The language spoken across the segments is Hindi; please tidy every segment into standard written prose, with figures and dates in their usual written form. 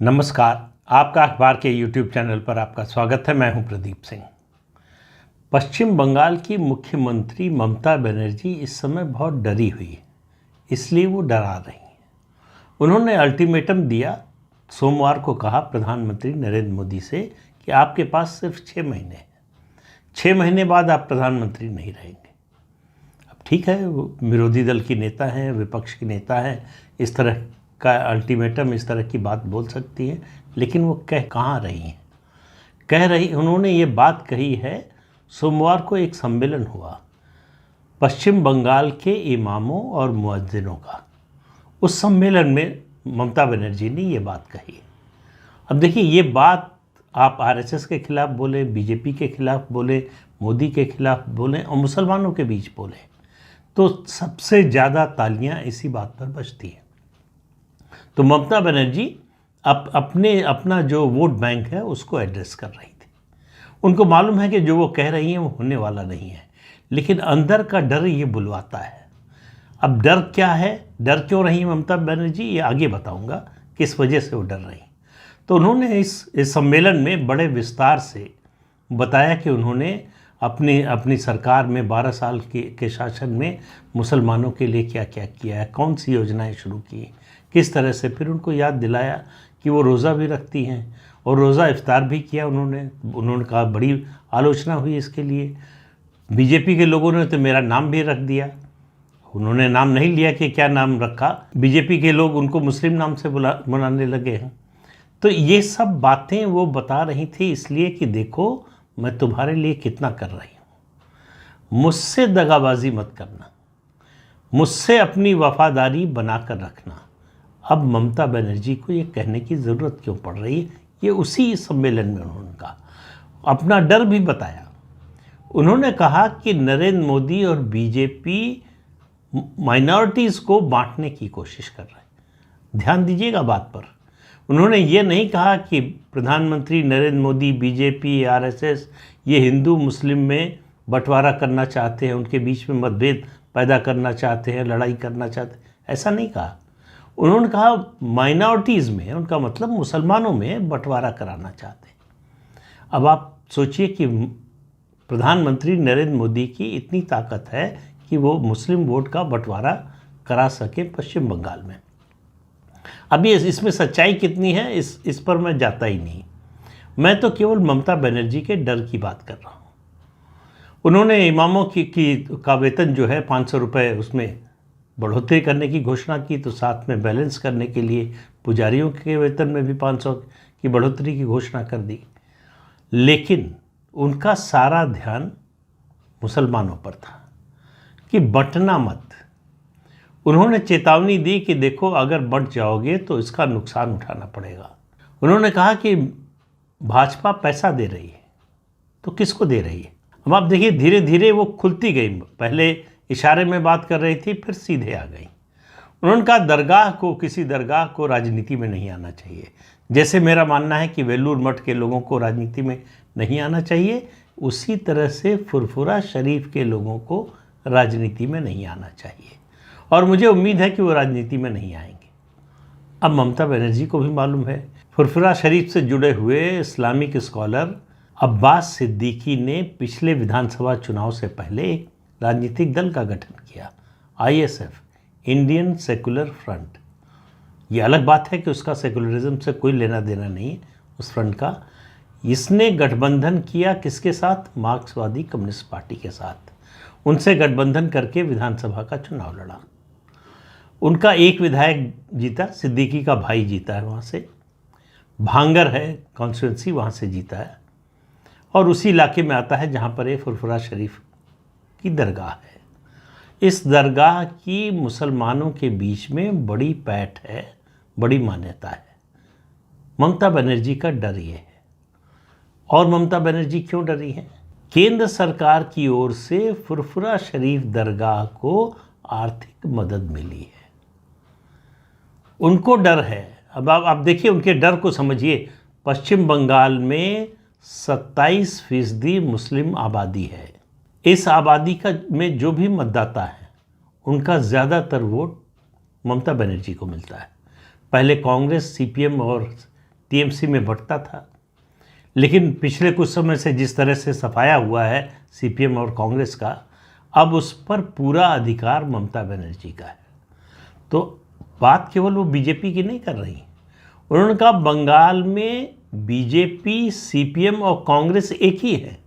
नमस्कार। आपका अखबार के YouTube चैनल पर आपका स्वागत है। मैं हूं प्रदीप सिंह। पश्चिम बंगाल की मुख्यमंत्री ममता बनर्जी इस समय बहुत डरी हुई है, इसलिए वो डरा रही हैं। उन्होंने अल्टीमेटम दिया, सोमवार को कहा प्रधानमंत्री नरेंद्र मोदी से कि आपके पास सिर्फ 6 महीने हैं, 6 महीने बाद आप प्रधानमंत्री नहीं रहेंगे। अब ठीक है, वो विरोधी दल की नेता हैं, विपक्ष की नेता हैं, इस तरह का अल्टीमेटम, इस तरह की बात बोल सकती है, लेकिन वो कह कहाँ रही हैं? उन्होंने ये बात कही है। सोमवार को एक सम्मेलन हुआ पश्चिम बंगाल के इमामों और मुअज्जिनों का। उस सम्मेलन में ममता बनर्जी ने ये बात कही। अब देखिए, ये बात आप आरएसएस के खिलाफ बोले, बीजेपी के खिलाफ बोले, मोदी के खिलाफ बोले और मुसलमानों के बीच बोले तो सबसे ज़्यादा तालियां इसी बात पर बजती हैं। तो ममता बनर्जी अपना जो वोट बैंक है उसको एड्रेस कर रही थी। उनको मालूम है कि जो वो कह रही हैं वो होने वाला नहीं है, लेकिन अंदर का डर ये बुलवाता है। अब डर क्या है, डर क्यों रही ममता बनर्जी, ये आगे बताऊंगा किस वजह से वो डर रही। तो उन्होंने इस सम्मेलन में बड़े विस्तार से बताया कि उन्होंने अपनी सरकार में 12 साल के शासन में मुसलमानों के लिए क्या क्या किया है, कौन सी योजनाएं शुरू की, किस तरह से। फिर उनको याद दिलाया कि वो रोज़ा भी रखती हैं और रोज़ा इफ्तार भी किया उन्होंने कहा बड़ी आलोचना हुई इसके लिए। बीजेपी के लोगों ने तो मेरा नाम भी रख दिया। उन्होंने नाम नहीं लिया कि क्या नाम रखा, बीजेपी के लोग उनको मुस्लिम नाम से बुलाने लगे हैं। तो ये सब बातें वो बता रही थी इसलिए कि देखो मैं तुम्हारे लिए कितना कर रही हूँ, मुझसे दगाबाजी मत करना, मुझसे अपनी वफादारी बनाकर रखना। अब ममता बनर्जी को ये कहने की ज़रूरत क्यों पड़ रही है, ये उसी सम्मेलन में उन्होंने कहा, अपना डर भी बताया। उन्होंने कहा कि नरेंद्र मोदी और बीजेपी माइनॉरिटीज़ को बांटने की कोशिश कर रहे हैं। ध्यान दीजिएगा बात पर। उन्होंने ये नहीं कहा कि प्रधानमंत्री नरेंद्र मोदी, बीजेपी, आरएसएस ये हिंदू मुस्लिम में बंटवारा करना चाहते हैं, उनके बीच में मतभेद पैदा करना चाहते हैं, लड़ाई करना चाहते हैं, ऐसा नहीं कहा। उन्होंने कहा माइनॉरिटीज़ में, उनका मतलब मुसलमानों में बंटवारा कराना चाहते हैं। अब आप सोचिए कि प्रधानमंत्री नरेंद्र मोदी की इतनी ताकत है कि वो मुस्लिम वोट का बंटवारा करा सके पश्चिम बंगाल में। अभी इसमें सच्चाई कितनी है इस पर मैं जाता ही नहीं। मैं तो केवल ममता बनर्जी के डर की बात कर रहा हूँ। उन्होंने इमामों का वेतन जो है 500 रुपये, उसमें बढ़ोतरी करने की घोषणा की, तो साथ में बैलेंस करने के लिए पुजारियों के वेतन में भी 500 की बढ़ोतरी की घोषणा कर दी। लेकिन उनका सारा ध्यान मुसलमानों पर था कि बंटना मत। उन्होंने चेतावनी दी कि देखो अगर बंट जाओगे तो इसका नुकसान उठाना पड़ेगा। उन्होंने कहा कि भाजपा पैसा दे रही है, तो किसको दे रही है। अब आप देखिए, धीरे धीरे वो खुलती गई। पहले इशारे में बात कर रही थी, फिर सीधे आ गई। उन्होंने कहा किसी दरगाह को राजनीति में नहीं आना चाहिए। जैसे मेरा मानना है कि वेलूर मठ के लोगों को राजनीति में नहीं आना चाहिए, उसी तरह से फुरफुरा शरीफ के लोगों को राजनीति में नहीं आना चाहिए, और मुझे उम्मीद है कि वो राजनीति में नहीं आएंगे। अब ममता बनर्जी को भी मालूम है। फुरफुरा शरीफ से जुड़े हुए इस्लामिक स्कॉलर अब्बास सिद्दीकी ने पिछले विधानसभा चुनाव से पहले एक राजनीतिक दल का गठन किया, ISF, इंडियन सेकुलर फ्रंट। ये अलग बात है कि उसका सेकुलरिज्म से कोई लेना देना नहीं है उस फ्रंट का। इसने गठबंधन किया किसके साथ? मार्क्सवादी कम्युनिस्ट पार्टी के साथ। उनसे गठबंधन करके विधानसभा का चुनाव लड़ा। उनका एक विधायक जीता, सिद्दीकी का भाई जीता है वहाँ से। भांगर है कॉन्स्टिट्यूंसी, वहाँ से जीता है, और उसी इलाके में आता है जहाँ पर ये फुरफुरा शरीफ की दरगाह है। इस दरगाह की मुसलमानों के बीच में बड़ी पैठ है, बड़ी मान्यता है। ममता बनर्जी का डर ये है। और ममता बनर्जी क्यों डरी है? केंद्र सरकार की ओर से फुरफुरा शरीफ दरगाह को आर्थिक मदद मिली है, उनको डर है। अब आप देखिए, उनके डर को समझिए। पश्चिम बंगाल में 27% मुस्लिम आबादी है। इस आबादी में जो भी मतदाता है उनका ज़्यादातर वोट ममता बनर्जी को मिलता है। पहले कांग्रेस, CPM और टीएमसी में बंटता था। लेकिन पिछले कुछ समय से जिस तरह से सफाया हुआ है सीपीएम और कांग्रेस का, अब उस पर पूरा अधिकार ममता बनर्जी का है। तो बात केवल वो बीजेपी की नहीं कर रही। उन्होंने कहा बंगाल में बीजेपी, सीपीएम और कांग्रेस एक ही है,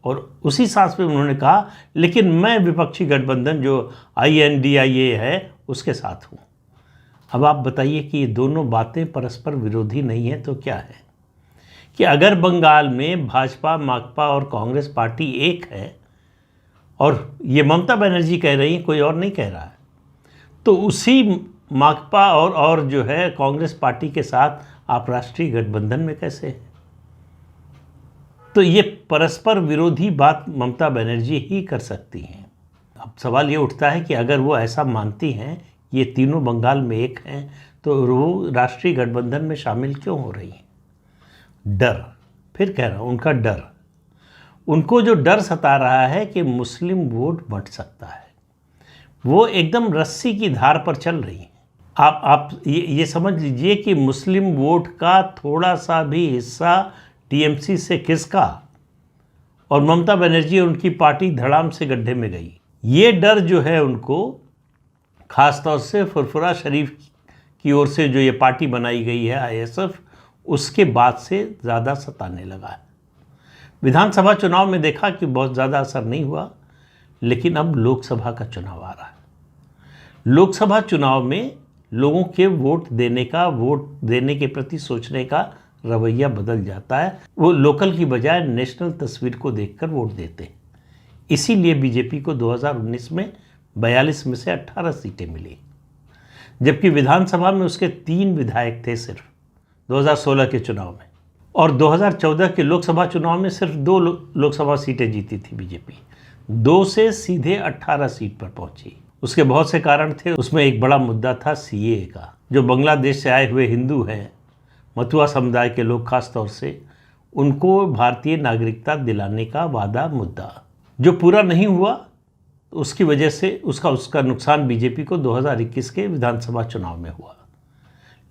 और उसी सांस में उन्होंने कहा लेकिन मैं विपक्षी गठबंधन जो INDIA है उसके साथ हूँ। अब आप बताइए कि ये दोनों बातें परस्पर विरोधी नहीं है तो क्या है? कि अगर बंगाल में भाजपा, माकपा और कांग्रेस पार्टी एक है, और ये ममता बनर्जी कह रही है, कोई और नहीं कह रहा है, तो उसी माकपा और जो है कांग्रेस पार्टी के साथ आप राष्ट्रीय गठबंधन में कैसे हैं? तो ये परस्पर विरोधी बात ममता बनर्जी ही कर सकती हैं। अब सवाल ये उठता है कि अगर वो ऐसा मानती हैं, ये तीनों बंगाल में एक हैं, तो वो राष्ट्रीय गठबंधन में शामिल क्यों हो रही हैं? डर, फिर कह रहा हूँ, उनका डर, उनको जो डर सता रहा है कि मुस्लिम वोट बंट सकता है, वो एकदम रस्सी की धार पर चल रही हैं। आप ये समझ लीजिए कि मुस्लिम वोट का थोड़ा सा भी हिस्सा टीएमसी से खिसका और ममता बनर्जी और उनकी पार्टी धड़ाम से गड्ढे में गई। ये डर जो है उनको, ख़ासतौर से फुरफुरा शरीफ की ओर से जो ये पार्टी बनाई गई है ISF, उसके बाद से ज़्यादा सताने लगा है। विधानसभा चुनाव में देखा कि बहुत ज़्यादा असर नहीं हुआ, लेकिन अब लोकसभा का चुनाव आ रहा है। लोकसभा चुनाव में लोगों के वोट देने के प्रति सोचने का रवैया बदल जाता है। वो लोकल की बजाय नेशनल तस्वीर को देखकर वोट देते हैं। इसीलिए बीजेपी को 2019 में 42 में से 18 सीटें मिली, जबकि विधानसभा में उसके 3 विधायक थे सिर्फ 2016 के चुनाव में, और 2014 के लोकसभा चुनाव में सिर्फ 2 लोकसभा सीटें जीती थी बीजेपी। 2 से सीधे 18 सीट पर पहुंची। उसके बहुत से कारण थे। उसमें एक बड़ा मुद्दा था CAA का। जो बांग्लादेश से आए हुए हिंदू हैं, मथुआ समुदाय के लोग खास तौर से, उनको भारतीय नागरिकता दिलाने का वादा मुद्दा जो पूरा नहीं हुआ, तो उसकी वजह से उसका नुकसान बीजेपी को 2021 के विधानसभा चुनाव में हुआ।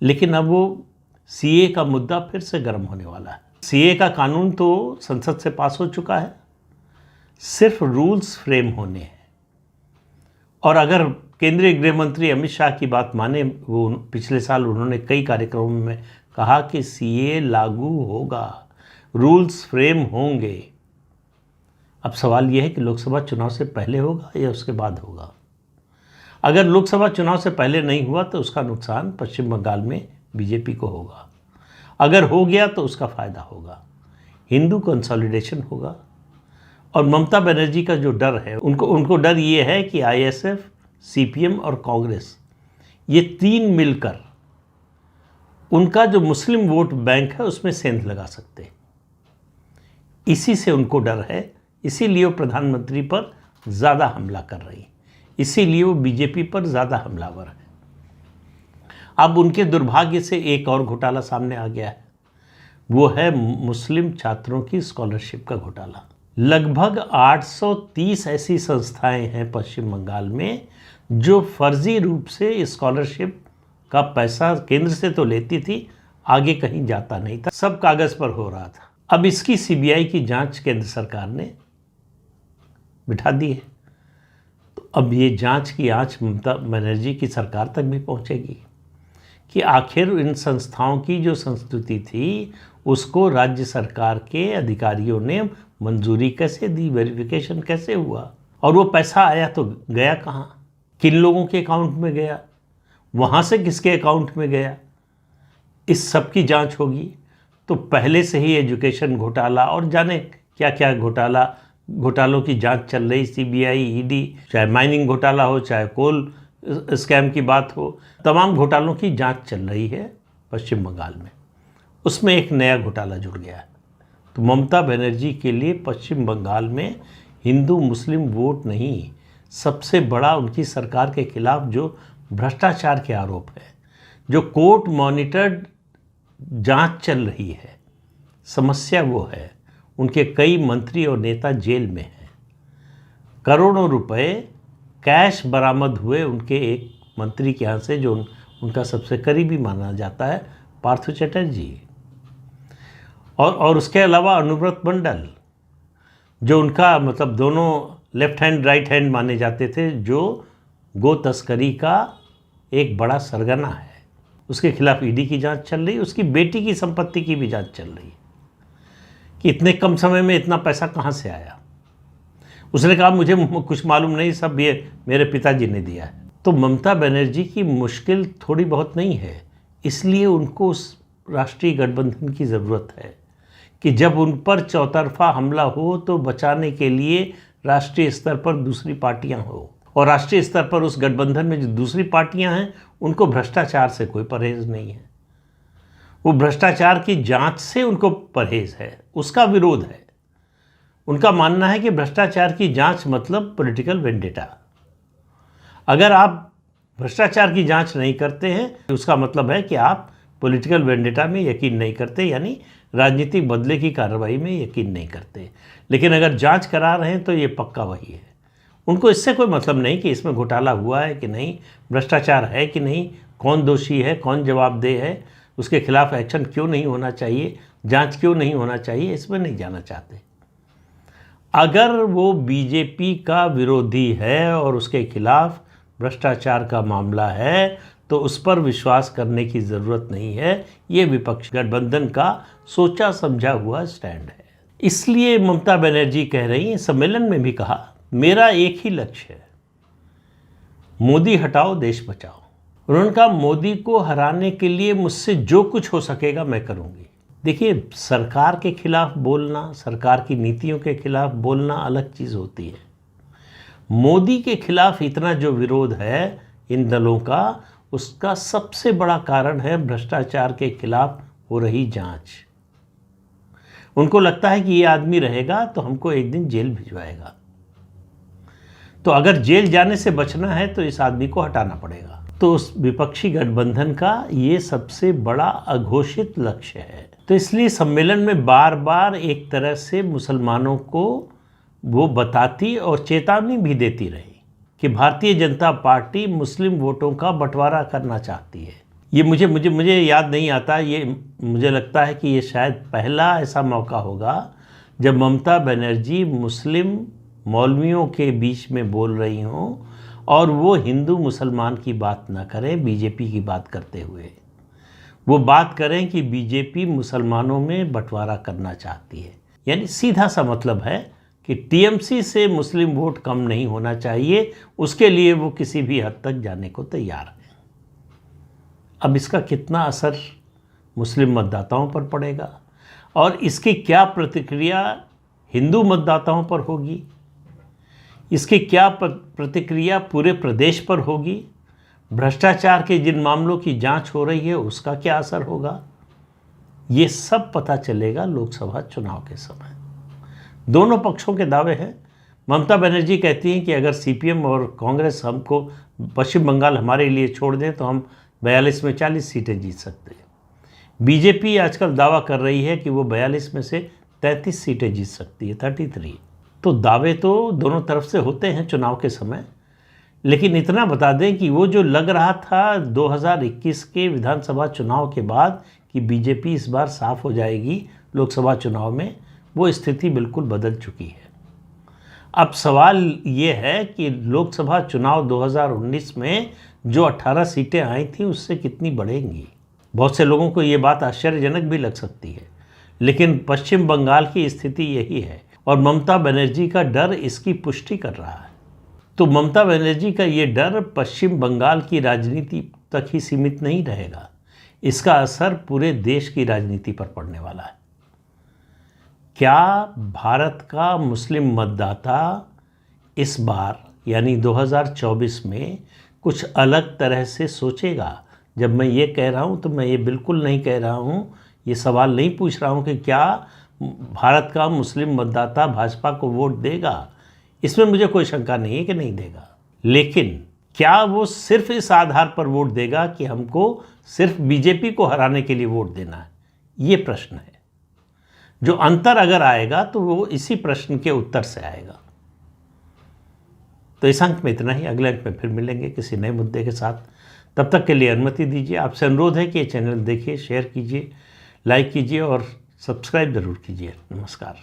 लेकिन अब वो CAA का मुद्दा फिर से गर्म होने वाला है। CAA का कानून तो संसद से पास हो चुका है, सिर्फ रूल्स फ्रेम होने हैं। और अगर केंद्रीय गृह मंत्री अमित शाह की बात माने, वो पिछले साल उन्होंने कई कार्यक्रमों में कहा कि CAA लागू होगा, रूल्स फ्रेम होंगे। अब सवाल यह है कि लोकसभा चुनाव से पहले होगा या उसके बाद होगा। अगर लोकसभा चुनाव से पहले नहीं हुआ तो उसका नुकसान पश्चिम बंगाल में बीजेपी को होगा। अगर हो गया तो उसका फ़ायदा होगा, हिंदू कंसोलिडेशन होगा। और ममता बनर्जी का जो डर है, उनको डर ये है कि ISF, CPM और कांग्रेस, ये 3 मिलकर उनका जो मुस्लिम वोट बैंक है उसमें सेंध लगा सकते हैं। इसी से उनको डर है, इसीलिए वो प्रधानमंत्री पर ज़्यादा हमला कर रही है, इसीलिए वो बीजेपी पर ज़्यादा हमलावर है। अब उनके दुर्भाग्य से एक और घोटाला सामने आ गया है, वो है मुस्लिम छात्रों की स्कॉलरशिप का घोटाला। लगभग 830 ऐसी संस्थाएं हैं पश्चिम बंगाल में जो फर्जी रूप से स्कॉलरशिप का पैसा केंद्र से तो लेती थी, आगे कहीं जाता नहीं था, सब कागज़ पर हो रहा था। अब इसकी CBI की जांच केंद्र सरकार ने बिठा दी है। तो अब ये जांच की आंच ममता बनर्जी की सरकार तक भी पहुंचेगी कि आखिर इन संस्थाओं की जो संस्तुति थी उसको राज्य सरकार के अधिकारियों ने मंजूरी कैसे दी, वेरिफिकेशन कैसे हुआ, और वो पैसा आया तो गया कहाँ, किन लोगों के अकाउंट में गया, वहाँ से किसके अकाउंट में गया, इस सब की जांच होगी। तो पहले से ही एजुकेशन घोटाला और जाने क्या क्या घोटालों की जांच चल रही, CBI, ED, चाहे माइनिंग घोटाला हो, चाहे कोल स्कैम की बात हो, तमाम घोटालों की जांच चल रही है पश्चिम बंगाल में। उसमें एक नया घोटाला जुड़ गया है। तो ममता बनर्जी के लिए पश्चिम बंगाल में हिंदू मुस्लिम वोट नहीं, सबसे बड़ा उनकी सरकार के खिलाफ जो भ्रष्टाचार के आरोप है, जो कोर्ट मॉनिटर्ड जांच चल रही है, समस्या वो है। उनके कई मंत्री और नेता जेल में हैं। करोड़ों रुपए कैश बरामद हुए उनके एक मंत्री के यहाँ से, जो उनका सबसे करीबी माना जाता है, पार्थो चैटर्जी। और उसके अलावा अनुव्रत मंडल, जो उनका मतलब दोनों लेफ्ट हैंड राइट हैंड माने जाते थे, जो गो तस्करी का एक बड़ा सरगना है, उसके खिलाफ ईडी की जांच चल रही है। उसकी बेटी की संपत्ति की भी जांच चल रही है कि इतने कम समय में इतना पैसा कहाँ से आया। उसने कहा मुझे कुछ मालूम नहीं, सब ये मेरे पिताजी ने दिया है। तो ममता बनर्जी की मुश्किल थोड़ी बहुत नहीं है, इसलिए उनको उस राष्ट्रीय गठबंधन की ज़रूरत है कि जब उन पर चौतरफा हमला हो तो बचाने के लिए राष्ट्रीय स्तर पर दूसरी पार्टियां हो, और राष्ट्रीय स्तर पर उस गठबंधन में जो दूसरी पार्टियां हैं उनको भ्रष्टाचार से कोई परहेज नहीं है। वो भ्रष्टाचार की जांच से उनको परहेज है, उसका विरोध है। उनका मानना है कि भ्रष्टाचार की जांच मतलब पॉलिटिकल वेंडेटा। अगर आप भ्रष्टाचार की जांच नहीं करते हैं उसका मतलब है कि आप पॉलिटिकल वेंडेटा में यकीन नहीं करते, यानी राजनीतिक बदले की कार्रवाई में यकीन नहीं करते। लेकिन अगर जांच करा रहे हैं तो ये पक्का वही है। उनको इससे कोई मतलब नहीं कि इसमें घोटाला हुआ है कि नहीं, भ्रष्टाचार है कि नहीं, कौन दोषी है, कौन जवाबदेह है, उसके खिलाफ एक्शन क्यों नहीं होना चाहिए, जांच क्यों नहीं होना चाहिए, इसमें नहीं जाना चाहते। अगर वो बीजेपी का विरोधी है और उसके खिलाफ भ्रष्टाचार का मामला है तो उस पर विश्वास करने की ज़रूरत नहीं है। ये विपक्ष गठबंधन का सोचा समझा हुआ स्टैंड है। इसलिए ममता बनर्जी कह रही हैं, सम्मेलन में भी कहा, मेरा एक ही लक्ष्य है, मोदी हटाओ देश बचाओ। उन्होंने कहा मोदी को हराने के लिए मुझसे जो कुछ हो सकेगा मैं करूंगी। देखिए, सरकार के खिलाफ बोलना, सरकार की नीतियों के खिलाफ बोलना अलग चीज़ होती है। मोदी के खिलाफ इतना जो विरोध है इन दलों का, उसका सबसे बड़ा कारण है भ्रष्टाचार के खिलाफ हो रही जांच। उनको लगता है कि ये आदमी रहेगा तो हमको एक दिन जेल भिजवाएगा, तो अगर जेल जाने से बचना है तो इस आदमी को हटाना पड़ेगा। तो उस विपक्षी गठबंधन का ये सबसे बड़ा अघोषित लक्ष्य है। तो इसलिए सम्मेलन में बार बार एक तरह से मुसलमानों को वो बताती और चेतावनी भी देती रही कि भारतीय जनता पार्टी मुस्लिम वोटों का बंटवारा करना चाहती है। ये मुझे याद नहीं आता, ये मुझे लगता है कि ये शायद पहला ऐसा मौका होगा जब ममता बनर्जी मुस्लिम मौलवियों के बीच में बोल रही हों और वो हिंदू मुसलमान की बात ना करें, बीजेपी की बात करते हुए वो बात करें कि बीजेपी मुसलमानों में बंटवारा करना चाहती है। यानी सीधा सा मतलब है कि टीएमसी से मुस्लिम वोट कम नहीं होना चाहिए, उसके लिए वो किसी भी हद तक जाने को तैयार है। अब इसका कितना असर मुस्लिम मतदाताओं पर पड़ेगा और इसकी क्या प्रतिक्रिया हिंदू मतदाताओं पर होगी, इसकी क्या प्रतिक्रिया पूरे प्रदेश पर होगी, भ्रष्टाचार के जिन मामलों की जांच हो रही है उसका क्या असर होगा, ये सब पता चलेगा लोकसभा चुनाव के समय। दोनों पक्षों के दावे हैं। ममता बनर्जी कहती हैं कि अगर सीपीएम और कांग्रेस हमको पश्चिम बंगाल हमारे लिए छोड़ दें तो हम 42 में 40 सीटें जीत सकते हैं। बीजेपी आजकल दावा कर रही है कि वो 42 में से 33 सीटें जीत सकती है, 33। तो दावे तो दोनों तरफ से होते हैं चुनाव के समय, लेकिन इतना बता दें कि वो जो लग रहा था 2021 के विधानसभा चुनाव के बाद कि बीजेपी इस बार साफ हो जाएगी लोकसभा चुनाव में, वो स्थिति बिल्कुल बदल चुकी है। अब सवाल ये है कि लोकसभा चुनाव 2019 में जो 18 सीटें आई थी उससे कितनी बढ़ेंगी। बहुत से लोगों को ये बात आश्चर्यजनक भी लग सकती है, लेकिन पश्चिम बंगाल की स्थिति यही है और ममता बनर्जी का डर इसकी पुष्टि कर रहा है। तो ममता बनर्जी का ये डर पश्चिम बंगाल की राजनीति तक ही सीमित नहीं रहेगा, इसका असर पूरे देश की राजनीति पर पड़ने वाला है। क्या भारत का मुस्लिम मतदाता इस बार यानी 2024 में कुछ अलग तरह से सोचेगा? जब मैं ये कह रहा हूँ तो मैं ये बिल्कुल नहीं कह रहा हूँ, ये सवाल नहीं पूछ रहा हूँ कि क्या भारत का मुस्लिम मतदाता भाजपा को वोट देगा। इसमें मुझे कोई शंका नहीं है कि नहीं देगा, लेकिन क्या वो सिर्फ इस आधार पर वोट देगा कि हमको सिर्फ बीजेपी को हराने के लिए वोट देना है? ये प्रश्न है। जो अंतर अगर आएगा तो वो इसी प्रश्न के उत्तर से आएगा। तो इस अंक में इतना ही। अगले अंक में फिर मिलेंगे किसी नए मुद्दे के साथ। तब तक के लिए अनुमति दीजिए। आपसे अनुरोध है कि ये चैनल देखिए, शेयर कीजिए, लाइक कीजिए और सब्सक्राइब ज़रूर कीजिए। नमस्कार।